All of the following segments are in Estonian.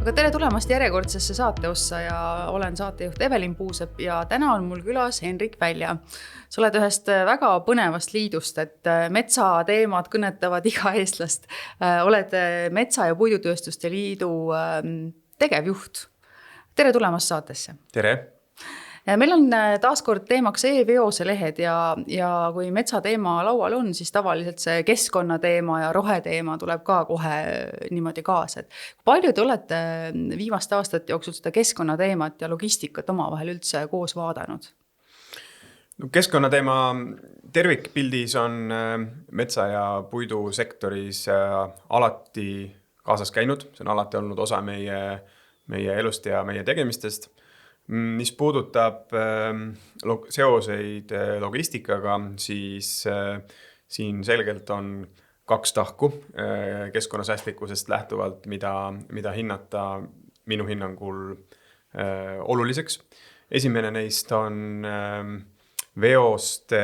Aga tere tulemast järjekordsesse saateossa ja olen saatejuht Evelin Puusepp ja täna on mul külas Henrik Välja. Sa oled ühest väga põnevast liidust, et metsateemad kõnetavad iga eestlast. Oled Metsa- ja Puidutööstuste Liidu tegevjuht. Tere tulemast saatesse. Tere! Meil on taaskord teemaks e-veose lehed ja kui metsateema laual on, siis tavaliselt see keskkonnateema ja roheteema tuleb ka kohe niimoodi kaasa. Palju te olete viimaste aastate jooksul seda keskkonnateemat ja logistikat omavahel üldse koos vaadanud? Keskkonnateema tervikpildis on metsa- ja puidusektoris alati kaasas käinud. See on alati olnud osa meie elust ja meie tegemistest. Mis puudutab seoseid logistikaga, siis siin selgelt on kaks tahku keskkonnasäästlikkusest lähtuvalt, mida hinnata minu hinnangul oluliseks. Esimene neist on veoste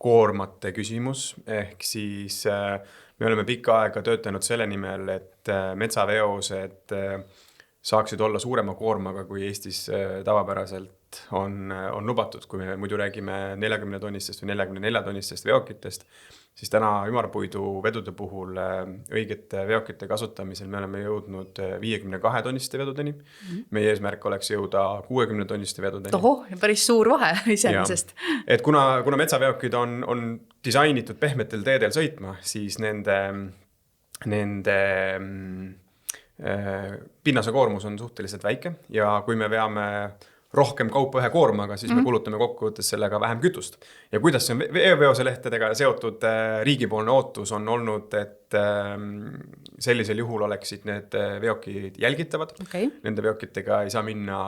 koormate küsimus, ehk siis me oleme pikka aega töötanud selle nimel, et metsaveosed saaksid olla suurema koormaga, kui Eestis tavapäraselt on lubatud. Kui me muidu räägime 40 tonnistest või 44 tonnistest veokitest, siis täna ümarpuidu vedude puhul õigete veokite kasutamisel me oleme jõudnud 52 tonniste vedudeni. Meie eesmärk oleks jõuda 60 tonniste vedudeni. Oho, päris suur vahe iseenesest. Et kuna metsaveokid on disainitud pehmetel teedel sõitma, siis nende pinnase koormus on suhteliselt väike ja kui me veame rohkem kaupa ühe koormaga, siis me kulutame kokkuvõttes sellega vähem kütust. Ja kuidas see on veoselehtedega seotud riigipoolne ootus on olnud, et sellisel juhul oleksid need veokid jälgitavad. Okay. Nende veokitega ei saa minna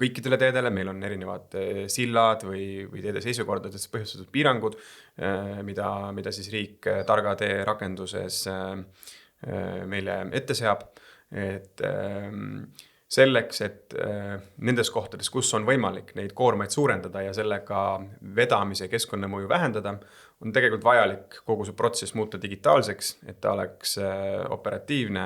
kõikidele teedele, meil on erinevad sillad või teede seisukordades põhjustatud piirangud, mida siis riik targa tee rakenduses meile ette seab. Et selleks, et nendes kohtades, kus on võimalik neid koormaid suurendada ja sellega vedamise keskkonnamõju vähendada, on tegelikult vajalik kogu see protsess muuta digitaalseks, et ta oleks operatiivne,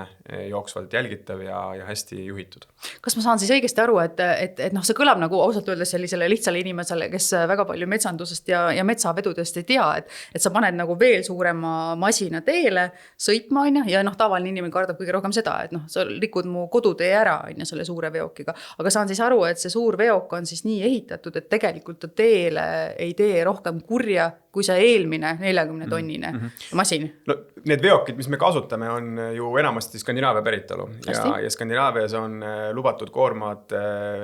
jooksvalt jälgitav ja hästi juhitud. Kas ma saan siis õigesti aru, et see kõlab nagu ausalt öeldes sellisele lihtsale inimesele, kes väga palju metsandusest ja metsavedudest ei tea, et sa paned nagu veel suurema masina teele sõitma ja tavaline inimene kardab kõige rohkem seda, et sa rikud mu kodutee ära selle suure veokiga. Aga saan siis aru, et see suur veok on siis nii ehitatud, et tegelikult ta teele ei tee rohkem kurja, kui see eelmine 40 tonnine masin. No, need veokid, mis me kasutame, on ju enamasti Skandinaavia päritolu. Ja Skandinaavias on lubatud koormad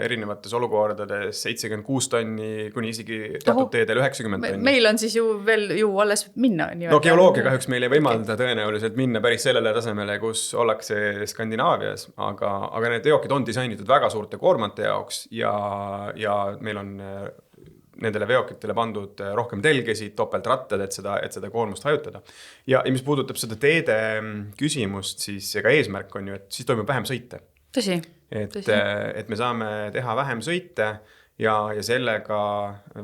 erinevates olukordades 76 tonni kuni isegi teatud teedel 90 tonni. Meil on siis ju veel alles minna. No geoloogia kahjuks meil ei võimalda tõenäoliselt minna päris sellele tasemele, kus ollakse Skandinaavias, aga need veokid on disainitud väga suurte koormate jaoks ja meil on nendele veokitele pandud rohkem telgesid, topeltrattad, et seda koormust hajutada. Ja mis puudutab seda teede küsimust, siis ega eesmärk on ju, et siis toimub vähem sõite. Tõsi. Et me saame teha vähem sõite ja sellega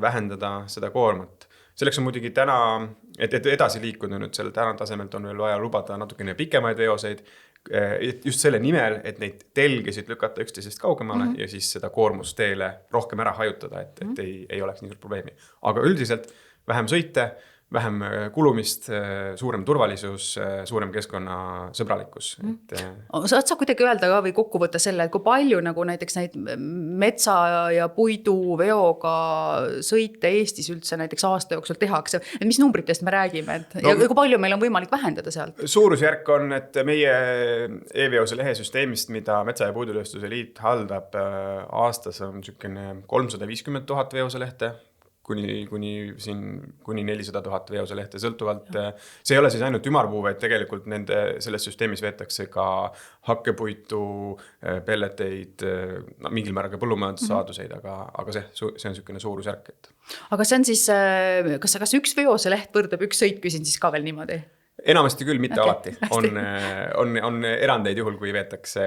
vähendada seda koormat. Selleks on muidugi täna, et edasi liikuda nüüd selle täna tasemelt on veel vaja lubada natukene pikemaid veoseid, just selle nimel, et neid telgesid lükata üksteisest kaugemale ja siis seda koormust teele rohkem ära hajutada, et ei oleks nii suurt probleemi. Aga üldiselt vähem sõite, vähem kulumist, suurem turvalisus, suurem keskkonnasõbralikkus. Saad sa kuidagi öelda ka või kokku võtta selle, et kui palju nagu näiteks neid metsa- ja puiduveoga sõite Eestis üldse näiteks aasta jooksul tehakse? Et mis numbritest me räägime? Ja kui palju meil on võimalik vähendada sealt? Suurusjärk on, et meie e-veose lehesüsteemist, mida Metsa- ja Puidutööstuse Liit haldab aastas on 350 000 veoselehte, kuni 400 000 veoselehte sõltuvalt. See ei ole siis ainult ümarpuu, vaid tegelikult selles süsteemis veetakse ka hakkepuitu, pelleteid, mingil määral ka põllumajandussaaduseid, aga see on selline suurusjärk. Aga see on siis, kas üks veoseleht võrdub üks sõit, küsin siis ka veel niimoodi? Enamasti küll, mitte alati. On erandeid juhul, kui veetakse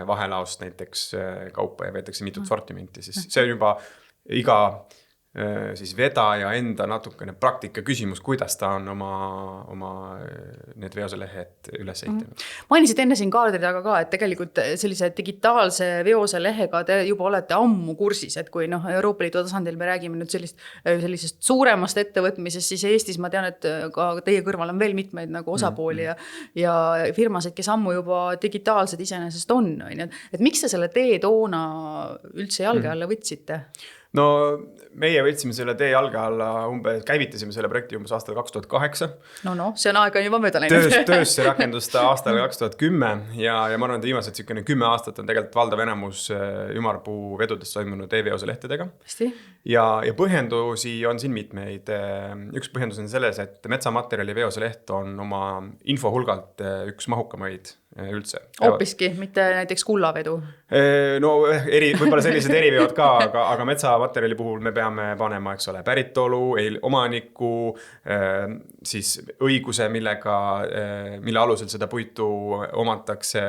vahelaost näiteks kaupa ja veetakse mitut sortimenti, siis see on juba iga siis vedaja enda natukene praktika küsimus, kuidas ta on oma need veoselehed üles ehitanud. Mainisid enne siin kaardri taga ka, et tegelikult sellise digitaalse veoselehega te juba olete ammu kursis, et kui Euroopa Liidu tasandil me räägime nüüd sellisest suuremast ettevõtmisest, siis Eestis ma tean, et ka teie kõrval on veel mitmeid nagu osapooli ja firmasid, kes ammu juba digitaalsed iseenesest on. Et miks te selle tee toona üldse jalge alla võtsite? No meie võtsime selle tee jalge alla käivitasime selle projekti umbes aastal 2008. No, see on aega juba mööda läinud. Töösse rakendus ta aastal 2010 ja ma arvan, et viimased 10 aastat on tegelikult valdav enamus ümarpuu vedudest toimunud e-veoselehtedega. Ja põhjendusi on siin mitmeid. Üks põhjendus on selles, et metsamaterjali veoseleht on oma info hulgalt üks mahukamaid üldse. Hoopiski, mitte näiteks kullavedu? No võib-olla sellised eriveod ka, aga metsamaterjali puhul me peame panema, eks ole, päritolu, omaniku, siis õiguse, mille alusel seda puitu omatakse,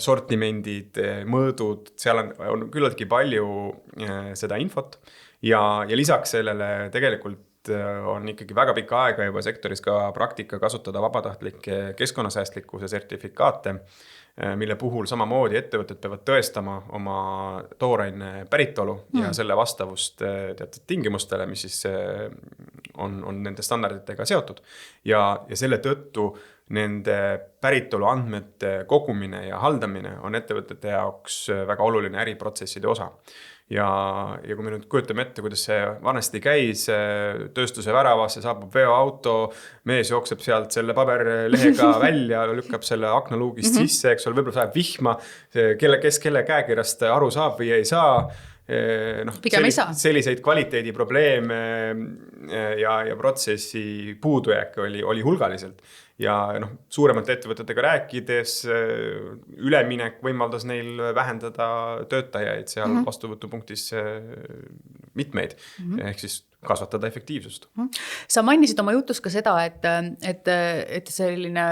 sortimendid, mõõdud, seal on küllaltki palju seda infot ja lisaks sellele tegelikult on ikkagi väga pikka aega juba sektoris ka praktika kasutada vabatahtlikke keskkonnasäästlikkuse sertifikaate, mille puhul samamoodi ettevõtted peavad tõestama oma tooraine päritolu ja selle vastavust teatud tingimustele, mis siis on nende standarditega seotud. Ja selle tõttu nende päritolu andmete kogumine ja haldamine on ettevõtete jaoks väga oluline äriprotsesside osa. Ja kui me nüüd kujutame ette, kuidas see vanasti käis, tööstuse väravasse saabub veoauto, mees jookseb sealt selle paberlehega välja, lükkab selle aknaluugist sisse, eks ole, võib-olla saab vihma, kes kelle käekirjast aru saab või ei saa. Selliseid kvaliteediprobleeme ja protsessi puudujääke oli hulgaliselt. Ja suuremate ettevõtetega rääkides üleminek võimaldas neil vähendada töötajaid seal vastuvõtupunktis mitmeid, ehk siis kasvatada efektiivsust. Sa mainisid oma jutus ka seda, et selline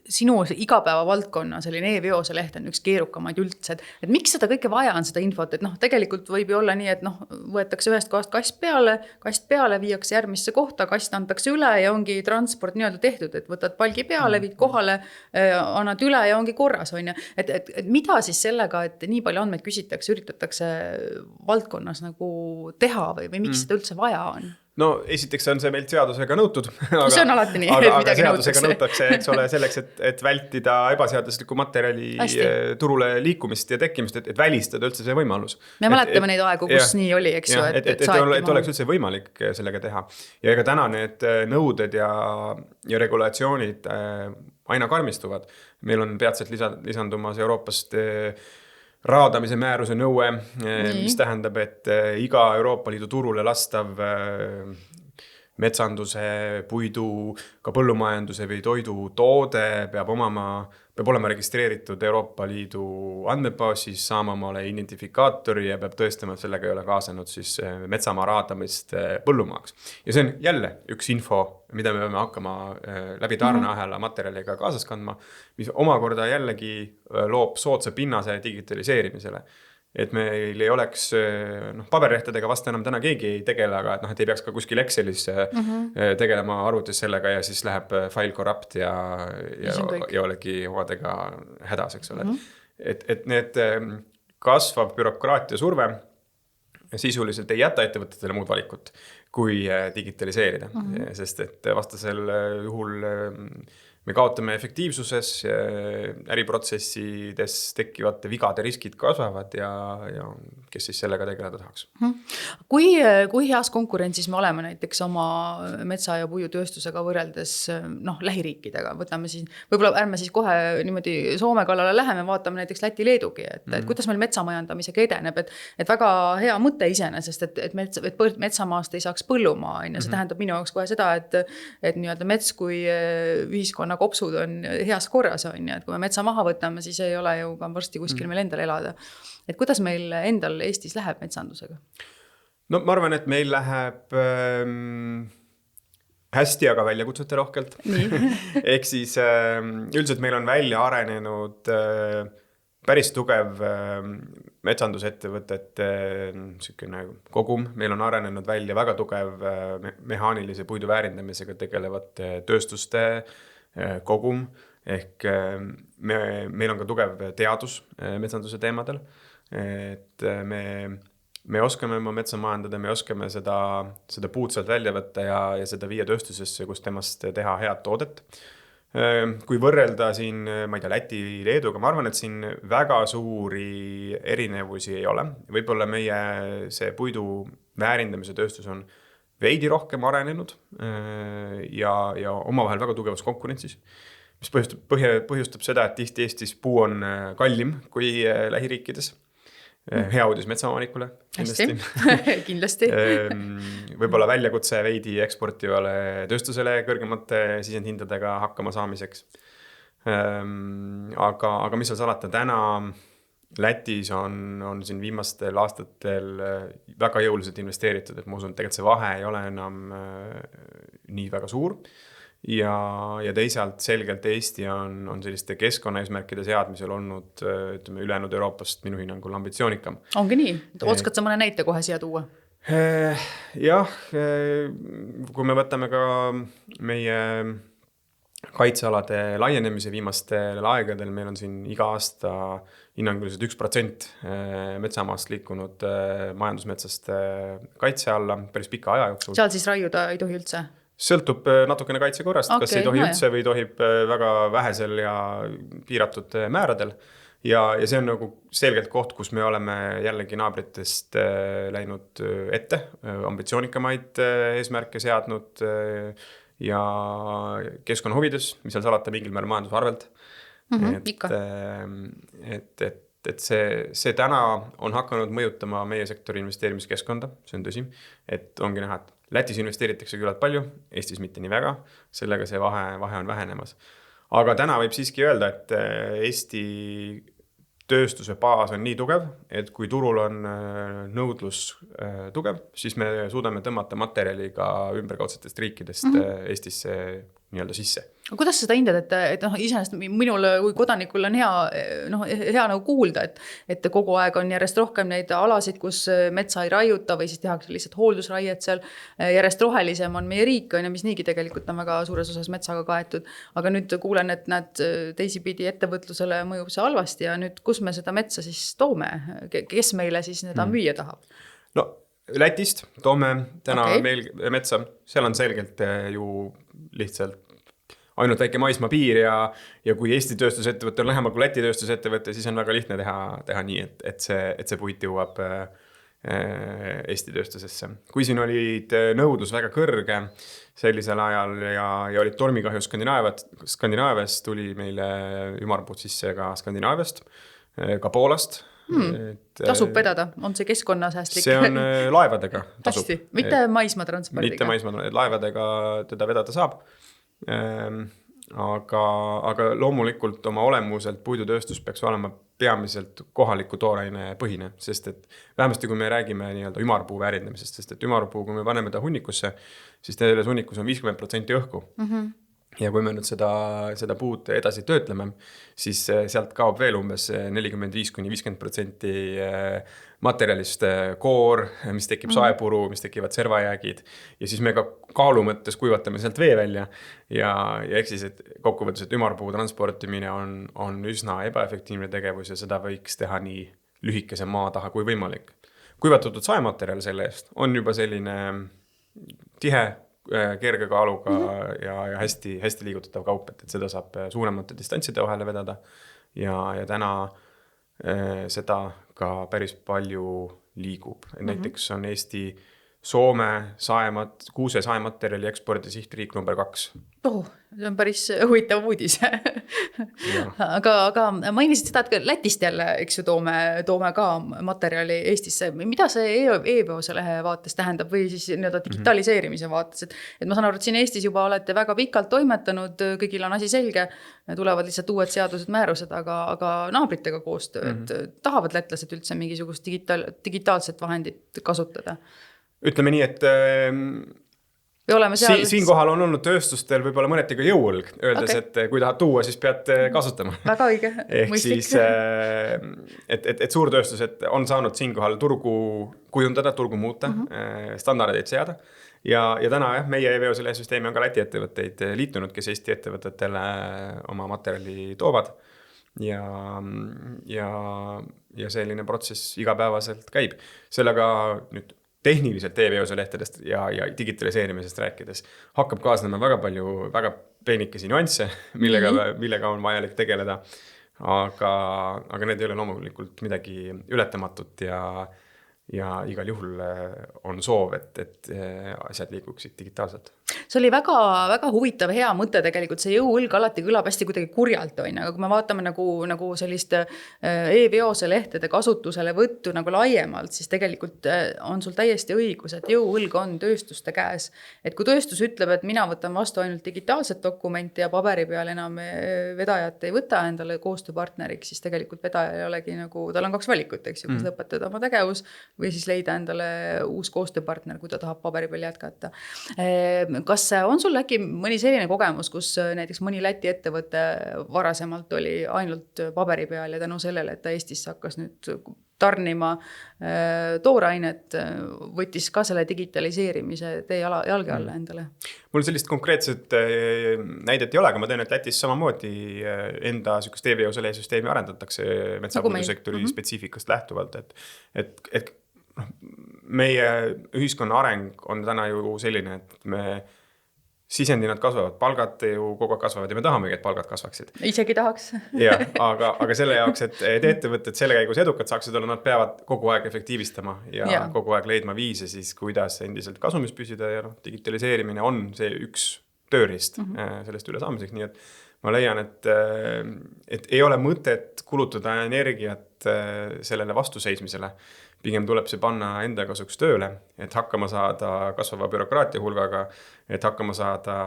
sinu igapäeva valdkonna selline e-veoseleht on üks keerukamaid üldse. Et miks seda kõike vaja on seda infot? Et tegelikult võib ju olla nii, et võetakse ühest kohast kast peale, viiakse järgmisse kohta, kast antakse üle ja ongi transport nii-öelda tehtud, et võtad palgi peale, viid kohale, annad üle ja ongi korras. Et mida siis sellega, et nii palju andmeid küsitakse, üritatakse valdkonnas nagu teha või miks seda üldse vaja on? No esiteks on see meilt seadusega nõutud. See on alati nii, et midagi nõutakse, eks ole, selleks, et vältida ebaseadusliku materjali turule liikumist ja tekkimist, et välistada üldse see võimalus. Me mäletame neid aegu, kus nii oli, eks ju. Et oleks üldse võimalik sellega teha. Ja ega täna need nõuded ja regulatsioonid aina karmistuvad. Meil on peatselt lisandumas Euroopast raadamise määruse nõue, mis tähendab, et iga Euroopa Liidu turule lastav metsanduse, puidu, ka põllumajanduse või toidu toode peab olema registreeritud Euroopa Liidu andmebaasis, saama omale identifikaatori ja peab tõestama, et sellega ei ole kaasanud siis metsamaa raadamist põllumaaks. Ja see on jälle üks info, mida me peame hakkama läbi tarneahela materjaliga kaasas kandma, mis omakorda jällegi loob soodsa pinnase digitaliseerimisele. Et meil ei oleks, paberlehtedega vasta enam täna keegi ei tegele, aga et ei peaks ka kuskil Excelis tegelema arvutis sellega ja siis läheb file corrupt ja olegi omadega hädas, eks ole. Et need kasvav bürokraatia surve sisuliselt ei jäta ettevõtetele muud valikut kui digitaliseerida, sest et vastasel juhul me kaotame efektiivsuses, äriprotsessides tekkivate vigade riskid kasvavad ja kes siis sellega tegeleda tahaks. Kui heas konkurentsis me oleme näiteks oma metsa- ja puiutööstusega võrreldes lähiriikidega? Võib-olla ärme siis kohe niimoodi Soome kallale läheme, vaatame näiteks Läti-Leedugi, et kuidas meil metsamajandamisega edeneb, et väga hea mõte iseenesest, et metsamaast ei saaks põllumaa. See tähendab minu jaoks kohe seda, et nii-öelda mets kui ühiskonna kopsud on heas korras, et kui me metsa maha võtame, siis ei ole ju ka varsti kuskil meil endal elada. Et kuidas meil endal Eestis läheb metsandusega? No ma arvan, et meil läheb hästi, aga väljakutsete rohkelt. Ehk siis üldiselt meil on välja arenenud päris tugev metsandusettevõtete niisugune kogum, meil on arenenud välja väga tugev mehaanilise puidu väärindamisega tegelevate tööstuste kogum, ehk meil on ka tugev teadus metsanduse teemadel, et me oskame oma metsa majandada, me oskame seda puud sealt välja võtta ja seda viia tööstusesse, kus temast teha head toodet. Kui võrrelda siin, ma ei tea, Läti, Leeduga, ma arvan, et siin väga suuri erinevusi ei ole. Võib-olla meie see puidu väärindamise tööstus on veidi rohkem arenenud ja omavahel väga tugevas konkurentsis, mis põhjustab seda, et tihti Eestis puu on kallim kui lähiriikides. Hea uudis metsaomanikule kindlasti. Võib-olla väljakutse veidi eksportivale tööstusele kõrgemate sisendhindadega hakkama saamiseks. Aga mis seal salata, täna Lätis on siin viimastel aastatel väga jõuliselt investeeritud, et ma usun, et tegelikult see vahe ei ole enam nii väga suur. Ja teisalt selgelt Eesti on selliste keskkonnaeesmärkide seadmisel olnud ülejäänud Euroopast minu hinnangul ambitsioonikam. Ongi nii? Oskad sa mõne näite kohe siia tuua? Jah, kui me võtame ka meie kaitsealade laienemise viimastel aegadel, meil on siin iga aasta hinnanguliselt 1% metsamaast liikunud majandusmetsast kaitse alla päris pika aja jooksul. Seal siis raiuda ei tohi üldse? Sõltub natukene kaitsekorrast, kas ei tohi üldse või tohib väga vähesel ja piiratud määradel. Ja see on nagu selgelt koht, kus me oleme jällegi naabritest läinud ette, ambitsioonikamaid eesmärke seadnud ja keskkonna huvides, mis seal salata mingil määral majanduse arvelt. Et see täna on hakanud mõjutama meie sektori investeerimiskeskkonda, see on tõsi, et ongi näha, et Lätis investeeritakse küllalt palju, Eestis mitte nii väga, sellega see vahe on vähenemas. Aga täna võib siiski öelda, et Eesti tööstuse baas on nii tugev, et kui turul on nõudlus tugev, siis me suudame tõmmata materjali ka ümberkaudsetest riikidest Eestisse nii-öelda sisse. Kuidas sa seda hindad, et iseenesest minul kui kodanikul on hea nagu kuulda, et kogu aeg on järjest rohkem neid alasid, kus metsa ei raiuta või siis tehakse lihtsalt hooldusraiet seal, järjest rohelisem on meie riik, mis niigi tegelikult on väga suures osas metsaga kaetud, aga nüüd kuulen, et nad teisipidi ettevõtlusele mõjub see halvasti ja nüüd kus me seda metsa siis toome, kes meile siis seda müüa tahab? No Lätist toome täna meil metsa, seal on selgelt ju lihtsalt ainult väike maismaa piir ja kui Eesti tööstusettevõte on lähemal kui Läti tööstusettevõte, siis on väga lihtne teha nii, et see puit jõuab Eesti tööstusesse. Kui siin olid nõudlus väga kõrge sellisel ajal ja olid tormikahju Skandinaaviast, tuli meile ümarpuud sisse ka Skandinaaviast, ka Poolast. Tasub vedada, on see keskkonnasäästlik? See on laevadega tasub. Hästi, mitte maismaatranspordiga. Mitte maismaatranspordiga, laevadega teda vedada saab. Aga loomulikult oma olemuselt puidutööstus peaks olema peamiselt kohaliku tooraine põhine, sest et vähemasti kui me räägime nii-öelda ümarpuu väärindamisest, sest et ümarpuu, kui me paneme ta hunnikusse, siis selles hunnikus on 50% õhku. Ja kui me nüüd seda puud edasi töötleme, siis sealt kaob veel umbes 45–50% materjalist koor, mis tekib saepuru, mis tekivad servajäägid ja siis me ka kaalu mõttes kuivatame sealt vee välja ja eks siis, et kokkuvõttes, et ümarpuu transportimine on üsna ebaefektiivne tegevus ja seda võiks teha nii lühikese maa taha kui võimalik. Kuivatatud saematerjal selle eest on juba selline tihe kerge kaaluga ja hästi liigutatav kaup, et seda saab suuremate distantside vahele vedada ja täna seda ka päris palju liigub. Näiteks on Eesti Soome kuuse saematerjali ekspordi sihtriik number 2. See on päris huvitav uudis. aga mainisid seda, et Lätist jälle, eks ju, toome ka materjali Eestisse. Mida see e-veose lehe vaates tähendab või siis digitaliseerimise vaates? Et ma saan aru, et siin Eestis juba olete väga pikalt toimetanud, kõigil on asi selge, tulevad lihtsalt uued seadused, määrused, aga naabritega koostööd tahavad lätlased üldse mingisugust digitaalset vahendit kasutada? Ütleme nii, et või oleme seal? Siinkohal on olnud tööstustel võib-olla mõneti ka jõuõlg, öeldes, et kui tahad tuua, siis pead kasutama. Väga õige, mõistlik. Siis, et suurtööstused on saanud siinkohal turgu kujundada, turgu muuta, standardeid seada. Ja täna meie e-veosele süsteemi on ka Läti ettevõtteid liitunud, kes Eesti ettevõtetele oma materjali toovad. Ja selline protsess igapäevaselt käib. Sellega nüüd tehniliselt e-veose lehtedest ja digitaliseerimisest rääkides hakkab kaasnema väga palju väga peenikesi nüansse, millega on vajalik tegeleda. Aga need ei ole loomulikult midagi ületamatut ja igal juhul on soov, et asjad liikuksid digitaalselt. See oli väga, väga huvitav, hea mõte tegelikult, see jõuõlg alati kõlab hästi kuidagi kurjalt, aga kui me vaatame nagu sellist e-veose lehtede kasutusele võttu nagu laiemalt, siis tegelikult on sul täiesti õigus, et jõuõlg on tööstuste käes. Et kui tööstus ütleb, et mina võtan vastu ainult digitaalset dokumenti ja paberi peal enam vedajat ei võta endale koostööpartneriks, siis tegelikult vedaja ei olegi nagu, tal on 2 valikut, eks ju, kas lõpetada oma tegevus või siis leida endale uus koostööpartner, kui ta tahab paberi peal jätkata. Kas on sul äkki mõni selline kogemus, kus näiteks mõni Läti ettevõte varasemalt oli ainult paberi peal ja tänu sellele, et ta Eestis hakkas nüüd tarnima toorainet, võttis ka selle digitaliseerimise tee jalge alla endale? Mul sellist konkreetset näidet ei ole, aga ma tean, et Lätis samamoodi enda e-veose süsteemi arendatakse metsapõldusektori spetsiifikast lähtuvalt, et meie ühiskonna areng on täna ju selline, et me sisendinad kasvavad, palgad ju kogu aeg kasvavad ja me tahamegi, et palgad kasvaksid. Isegi tahaks. Ja, aga selle jaoks, et ettevõtted selle käigus edukad saaksid olla, nad peavad kogu aeg efektiivistama ja kogu aeg leidma viise siis, kuidas endiselt kasumis püsida ja digitaliseerimine on see üks tööriist sellest üle saamiseks, nii et ma leian, et ei ole mõtet kulutada energiat sellele vastuseismisele. Pigem tuleb see panna enda kasuks tööle, et hakkama saada kasvava bürokraatia hulgaga, et hakkama saada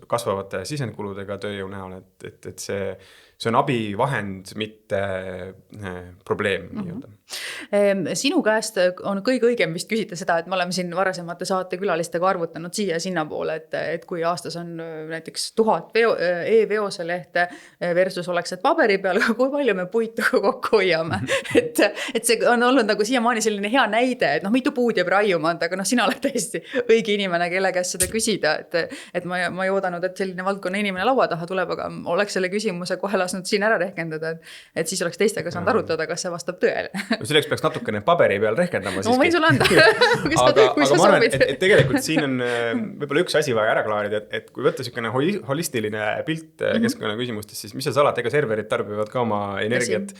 kasvavate sisendkuludega tööjõu näol, et see on abivahend, mitte probleem. Sinu käest on kõige õigem vist küsida seda, et me oleme siin varasemate saate külalistega arvutanud siia ja sinna poole, et kui aastas on näiteks 1000 e-veose lehte versus oleks et paberi peal, kui palju me puitu kokku hoiame. Et see on olnud nagu siiamaani selline hea näide, et mitu puud jääb raiuma, aga sina oled täiesti õige inimene, kelle käest seda küsida, et ma ei oodanud, et selline valdkonna inimene laua taha tuleb, aga oleks selle küsimuse kohe lasknud siin ära rehkendada, et siis oleks teistega saanud arutada, kas see vastab tõele. Selleks peaks natukene paberi peal rehkendama siiski. Ma võin sulle anda, kui sa soovid. Et tegelikult siin on võib-olla üks asi vaja ära klaarida, et kui võtta selline holistiline pilt keskkonna küsimustes, siis mis seal salata, ega serverid tarbivad ka oma energiat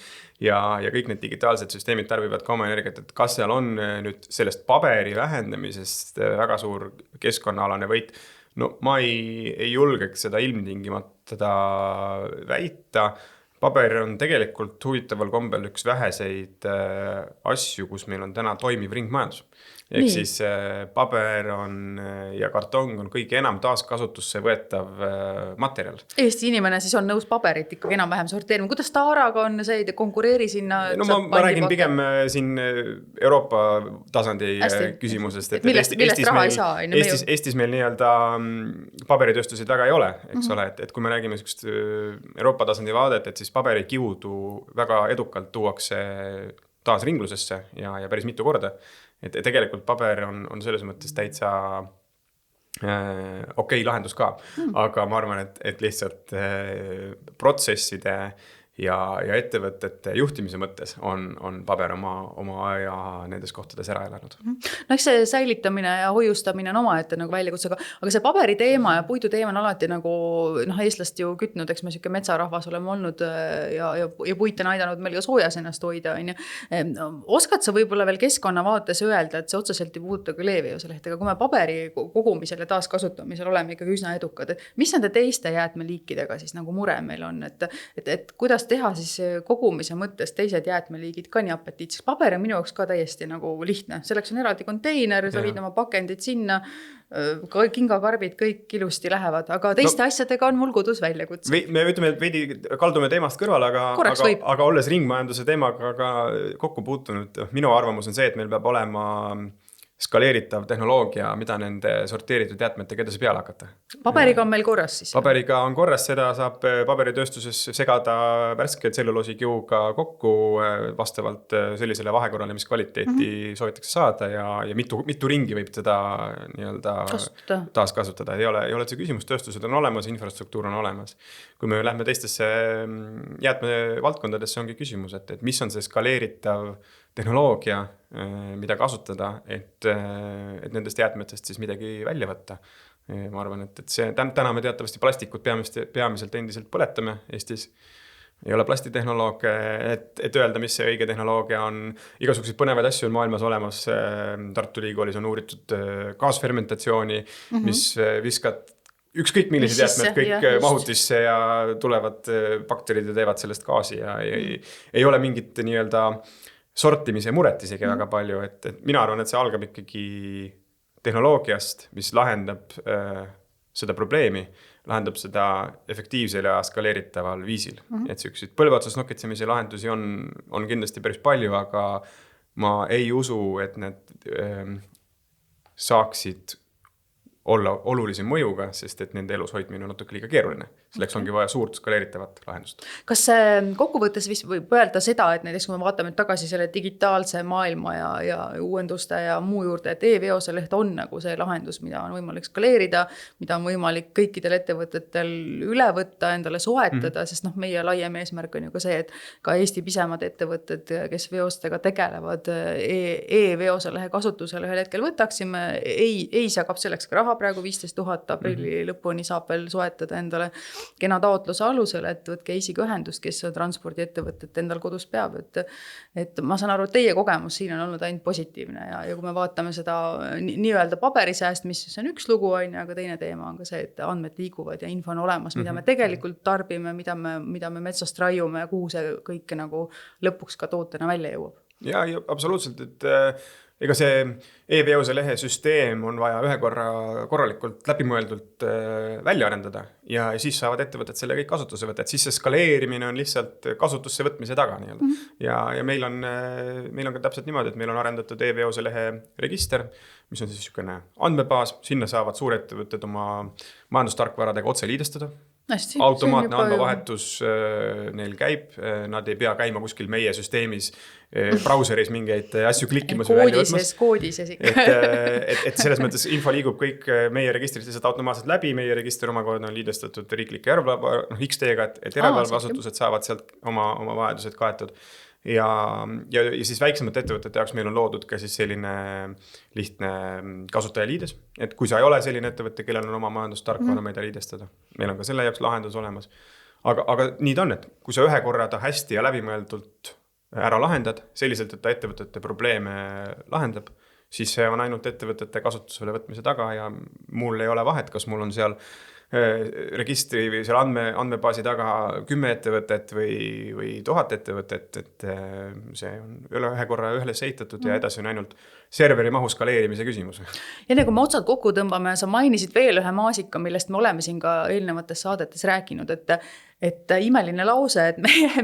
ja kõik need digitaalsed süsteemid tarbivad ka oma energiat, et kas seal on nüüd sellest paberi vähendamisest väga suur keskkonnaalane võit. No ma ei julgeks seda ilmtingimata väita. Paber on tegelikult huvitaval kombel üks väheseid asju, kus meil on täna toimiv ringmajandus. Ehk siis paber on ja kartong on kõige enam taaskasutusse võetav materjal. Eesti inimene siis on nõus paberit ikkagi enam-vähem sorteerima. Kuidas Taaraga on see, konkureeri sinna? No ma räägin pigem siin Euroopa tasandi küsimusest. Millest raha ei saa? Eestis meil nii-öelda paberitööstusid väga ei ole, eks ole. Et kui me räägime Euroopa tasandi vaadet, et siis paberikivudu väga edukalt tuuakse taas ringlusesse ja päris mitu korda. Et tegelikult paber on selles mõttes täitsa okei lahendus ka, aga ma arvan, et lihtsalt protsesside ja ettevõtete juhtimise mõttes on paber oma aja nendes kohtades ära elanud. No eks see säilitamine ja hoiustamine on omaette nagu väljakutsega, aga see paberi teema ja puidu teema on alati nagu eestlast ju kütnud, eks me siuke metsarahvas oleme olnud ja puit on aidanud meil ka soojas ennast hoida. Oskad sa võib-olla veel keskkonna vaates öelda, et see otseselt ei puuduta küll e-veose lehtega, kui me paberi kogumisel ja taaskasutamisel oleme ikkagi üsna edukad, et mis nende teiste jäätmeliikidega siis nagu mure meil on, et kuidas teha siis kogumise mõttes teised jäätmeliigid ka nii apetiitseks. Paber on minu jaoks ka täiesti nagu lihtne. Selleks on eraldi konteiner, sa viid oma pakendid sinna, kingakarbid kõik ilusti lähevad, aga teiste asjadega on mul kodus väljakutse. Me ütleme, et veidi kaldume teemast kõrval, aga olles ringmajanduse teemaga ka kokku puutunud, minu arvamus on see, et meil peab olema skaleeritav tehnoloogia, mida nende sorteeritud jäätmetega edasi peale hakata. Paberiga on meil korras siis? Paberiga on korras, seda saab paberitööstuses segada värske tselluloosikiuga kokku vastavalt sellisele vahekorrale, mis kvaliteeti soovitakse saada ja mitu ringi võib seda nii-öelda taaskasutada. Ei ole see küsimus, tööstused on olemas, infrastruktuur on olemas. Kui me lähme teistesse jäätmevaldkondadesse, ongi küsimus, et mis on see skaleeritav tehnoloogia, mida kasutada, et nendest jäätmetest siis midagi välja võtta. Ma arvan, et see täna me teatavasti plastikut peamiselt endiselt põletame Eestis. Ei ole plastitehnoloog, et öelda, mis see õige tehnoloogia on. Igasuguseid põnevaid asju on maailmas olemas. Tartu Ülikoolis on uuritud gaasfermentatsiooni, mis viskad ükskõik millised jäätmed kõik mahutisse ja tulevad bakterid ja teevad sellest gaasi ja ei ole mingit nii-öelda sortimise muret isegi väga palju, et mina arvan, et see algab ikkagi tehnoloogiast, mis lahendab seda probleemi, lahendab seda efektiivsel ja skaleeritaval viisil. Et selliseid põlveotsas nokitsemise lahendusi on kindlasti päris palju, aga ma ei usu, et need saaksid olla olulise mõjuga, sest et nende elus hoidmine on natuke liiga keeruline. Selleks ongi vaja suurt skaleeritavat lahendust. Kas kokkuvõttes võib öelda seda, et näiteks kui me vaatame tagasi selle digitaalse maailma ja uuenduste ja muu juurde, et e-veose leht on nagu see lahendus, mida on võimalik skaleerida, mida on võimalik kõikidel ettevõtetel üle võtta, endale soetada, sest meie laiem eesmärk on ju ka see, et ka Eesti pisemad ettevõtted, kes veostega tegelevad, e-veose lehe kasutusele ühel hetkel võtaksime, ei jagab selleks ka raha praegu 15 000 aprilli lõpuni saab veel soetada endale kena taotluse alusel, et võtke isiga ühendust, kes transpordiettevõtet endal kodus peab. Et ma saan aru, et teie kogemus siin on olnud ainult positiivne ja kui me vaatame seda nii-öelda paberisääst, mis on üks lugu, aga teine teema on ka see, et andmed liiguvad ja info on olemas, mida me tegelikult tarbime, mida me metsast raiume ja kuhu see kõik nagu lõpuks ka tootena välja jõuab. Ja absoluutselt, et ega see e-veose lehe süsteem on vaja ühe korralikult läbimõeldult välja arendada ja siis saavad ettevõtted selle kõik kasutusse võtta, et siis see skaleerimine on lihtsalt kasutusse võtmise taga nii-öelda. Ja meil on ka täpselt niimoodi, et meil on arendatud e-veose lehe register, mis on siis niisugune andmebaas, sinna saavad suurettevõtted oma majandustarkvaradega otse liidestada. Automaatne andmevahetus neil käib, nad ei pea käima kuskil meie süsteemis brauseris mingeid asju klikkimas või välja võtmas. Koodises ikka. Et selles mõttes info liigub kõik meie registrist lihtsalt automaatselt läbi, meie register omakorda on liidestatud riiklike järelevalve XT-ga, et järelevalveasutused saavad sealt oma vajadused kaetud. Ja siis väiksemate ettevõtete jaoks meil on loodud ka siis selline lihtne kasutajaliides, et kui sa ei ole selline ettevõte, kellel on oma majandustarkvara, ma ei tea liidestada. Meil on ka selle jaoks lahendus olemas. Aga nii ta on, et kui sa ühe korra ta hästi ja läbimõeldult ära lahendad, selliselt, et ta ettevõtete probleeme lahendab, siis see on ainult ettevõtete kasutusele võtmise taga ja mul ei ole vahet, kas mul on seal registri või seal andmebaasi taga 10 ettevõtet või 1000 ettevõtet, et see on ühe korra ühele ehitatud ja edasi on ainult serveri mahu skaleerimise küsimus. Ja kui me otsad kokku tõmbame, sa mainisid veel ühe maasika, millest me oleme siin ka eelnevates saadetes rääkinud, et imeline lause, et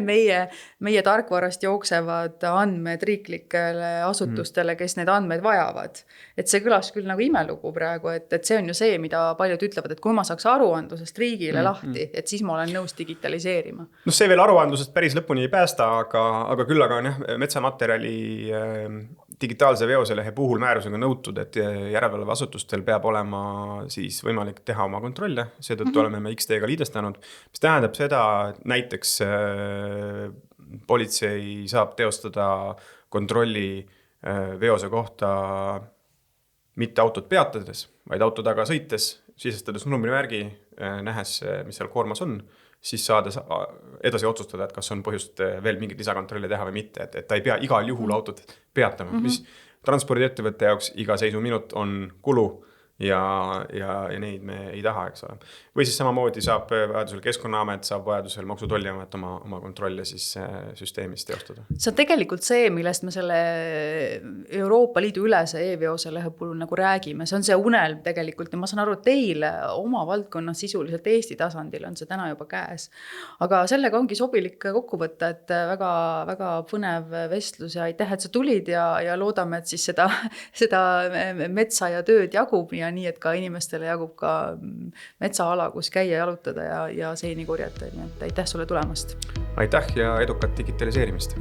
meie tarkvarast jooksevad andmed riiklikele asutustele, kes need andmed vajavad. Et see kõlas küll nagu imelugu praegu, et see on ju see, mida paljud ütlevad, et kui ma saaks aruandlusest riigile lahti, et siis ma olen nõus digitaliseerima. No see veel aruandlusest päris lõpuni ei päästa, aga küll aga on metsamaterjali digitaalse veoselehe puhul määrusega nõutud, et järelevalveasutustel peab olema siis võimalik teha oma kontrolle, seetõttu oleme me XT-ga liidestanud, mis tähendab seda, et näiteks politsei saab teostada kontrolli veose kohta mitte autot peatades, vaid auto taga sõites, sisestades numbrimärgi, nähes, mis seal koormas on, siis saades edasi otsustada, et kas on põhjust veel mingit lisakontrolli teha või mitte, et ta ei pea igal juhul autot peatama, mis transpordiettevõtte jaoks iga seisuminut on kulu ja neid me ei taha, eks ole. Või siis samamoodi saab vajadusel Keskkonnaamet, saab vajadusel Maksu- ja Tolliamet oma kontrolle siis süsteemis teostada. See on tegelikult see, millest me selle Euroopa Liidu ülese e-veose lehe puhul nagu räägime. See on see unelm tegelikult ja ma saan aru, et teile oma valdkonnas sisuliselt Eesti tasandil on see täna juba käes. Aga sellega ongi sobilik kokku võtta, et väga, väga põnev vestlus ja aitäh, et sa tulid ja loodame, et siis seda metsa ja tööd jagub ja nii, et ka inimestele jagub ka metsaala, kus käia, jalutada ja seini korjata. Nii et aitäh sulle tulemast. Aitäh ja edukat digitaliseerimist!